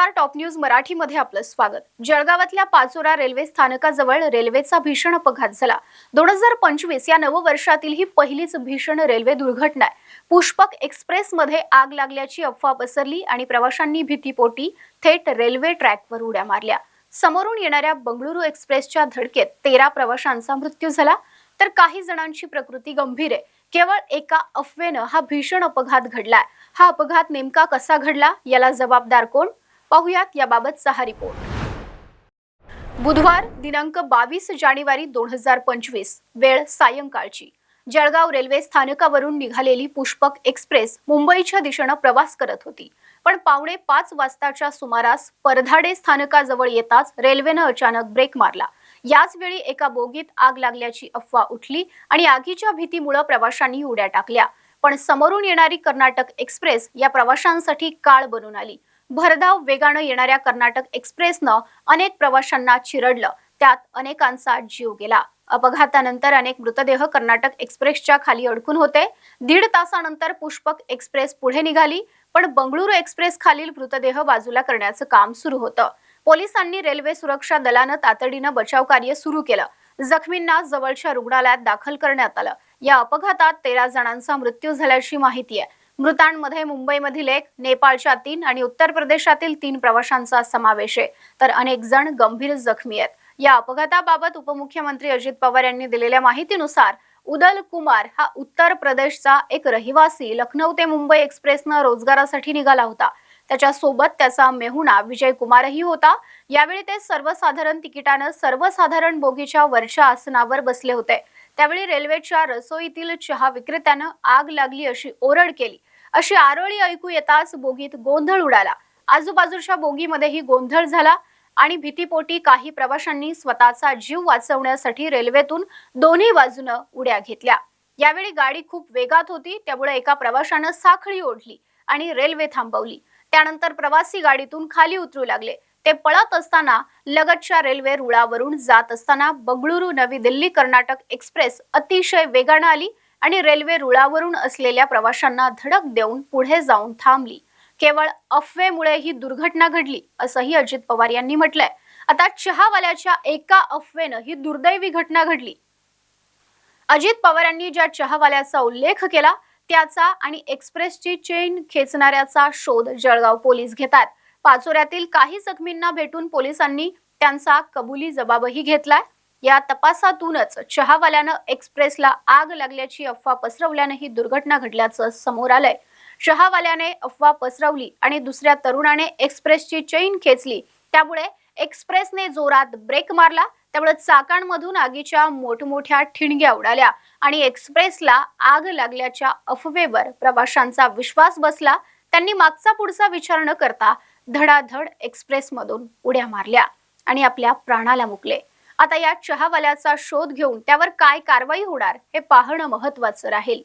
नमस्कार, top news मराठीमध्ये आपलं स्वागत। जळगावातल्या पाचोरा रेल्वे स्थानकाजवळ रेल्वेचा भीषण अपघात झाला। 2025 या नववर्षातील ही पहिलीच भीषण रेल्वे दुर्घटना आहे। पुष्पक एक्सप्रेस मध्ये आग लागल्याची अफवा पसरली आणि प्रवाशांनी भीतीपोटी थेट रेल्वे ट्रॅकवर उड्या मारल्या। समोरून येणाऱ्या बंगळुरू एक्सप्रेसच्या धडकेत 13 प्रवाशांचा मृत्यू झाला, तर काही जणांची प्रकृती गंभीर आहे। केवळ एका अफवेनं हा भीषण अपघात घडलाय। हा अपघात नेमका कसा घडला, याला जबाबदार कोण, पाहुयात याबाबतचा हा रिपोर्ट। बुधवार दिनांक 22 जानेवारी 2025 वेळ सायंकाळची जळगाव रेल्वे स्थानकावरून निघालेली पुष्पक एक्सप्रेस मुंबईच्या दिशेने प्रवास करत होती। पण 4:45 वाजताच्या सुमारास परधाडे स्थानकाजवळ येताच रेल्वेने अचानक ब्रेक मारला। याच वेळी एका बोगीत आग लागल्याची अफवा उठली आणि आगीच्या भीतीमुळे प्रवाशांनी उड्या टाकल्या। पण समोरून येणारी कर्नाटक एक्सप्रेस या प्रवाशांसाठी काळ बनून आली। भरधाव वेगाने येणाऱ्या कर्नाटक एक्सप्रेसनं अनेक प्रवाशांना चिरडलं, त्यात अनेकांचा जीव गेला। अपघातानंतर अनेक मृतदेह कर्नाटक एक्सप्रेसच्या खाली अडकून होते। 1.5 तासानंतर पुष्पक एक्सप्रेस पुढे निघाली, पण बंगळुरू एक्सप्रेस खालील मृतदेह बाजूला करण्याचं काम सुरू होतं। पोलिसांनी रेल्वे सुरक्षा दलानं तातडीनं बचाव कार्य सुरू केलं। जखमींना जवळच्या रुग्णालयात दाखल करण्यात आलं। या अपघातात 13 जणांचा मृत्यू झाल्याची माहिती आहे। मृतांमध्ये मुंबईमधील 1, नेपाळच्या 3 आणि उत्तर प्रदेशातील 3 प्रवाशांचा समावेश आहे, तर अनेक जण गंभीर जखमी आहेत। या अपघाताबाबत उपमुख्यमंत्री अजित पवार यांनी दिलेल्या माहितीनुसार उदल कुमार हा उत्तर प्रदेशचा एक रहिवासी लखनौ ते मुंबई एक्सप्रेसनं रोजगारासाठी निघाला होता। त्याच्या सोबत त्याचा मेहुणा विजय कुमारही होता। यावेळी ते सर्वसाधारण तिकिटानं सर्वसाधारण बोगीच्या वरच्या आसनावर बसले होते। त्यावेळी रेल्वेच्या रसोईतील चहा विक्रेत्यानं आग लागली अशी ओरड केली। अशी आरोळी ऐकू येताच बोगीत गोंधळ उडाला। आजूबाजूच्या बोगीमध्येही गोंधळ झाला आणि भीतीपोटी काही प्रवाशांनी स्वतःचा जीव वाचवण्यासाठी रेल्वेतून दोन्ही बाजूने उड्या घेतल्या। यावेळी गाडी खूप वेगात होती, त्यामुळे एका प्रवाशानं साखळी ओढली आणि रेल्वे थांबवली। त्यानंतर प्रवासी गाडीतून खाली उतरू लागले। ते पळत असताना लगतच्या रेल्वे रुळावरून जात असताना बंगळुरू नवी दिल्ली कर्नाटक एक्सप्रेस अतिशय वेगाने आली आणि रेल्वे रुळावरून असलेल्या प्रवाशांना धडक देऊन पुढे जाऊन थांबली। केवळ अफवेमुळे ही दुर्घटना घडली, असंही अजित पवार यांनी म्हटलंय। आता चहावाल्याच्या एका अफवेनं ही दुर्दैवी घटना घडली। अजित पवारांनी ज्या चहावाल्याचा उल्लेख केला त्याचा आणि एक्सप्रेसची चेन खेचणाऱ्याचा शोध जळगाव पोलीस घेतात। पाचोऱ्यातील काही जखमींना भेटून पोलिसांनी त्यांचा कबुली जबाबही घेतलाय। या तपासातूनच चहावाल्यानं एक्सप्रेसला आग लागल्याची अफवा पसरवल्याने ही दुर्घटना घडल्याचं समोर आलंय। चहावाल्याने अफवा पसरवली आणि दुसऱ्या तरुणाने एक्सप्रेसची चेन खेचली, त्यामुळे एक्सप्रेसने जोरात ब्रेक मारला। त्यामुळे चाकांमधून आगीच्या मोठमोठ्या ठिणग्या उडाल्या आणि एक्सप्रेसला आग लागल्याच्या अफवेवर प्रवाशांचा विश्वास बसला। त्यांनी मागचा पुढचा विचार न करता धडाधड एक्सप्रेसमधून उड्या मारल्या आणि आपल्या प्राणाला मुकले। आता या चहावाल्याचा शोध घेऊन त्यावर काय कारवाई होणार हे पाहणं महत्त्वाचं राहील।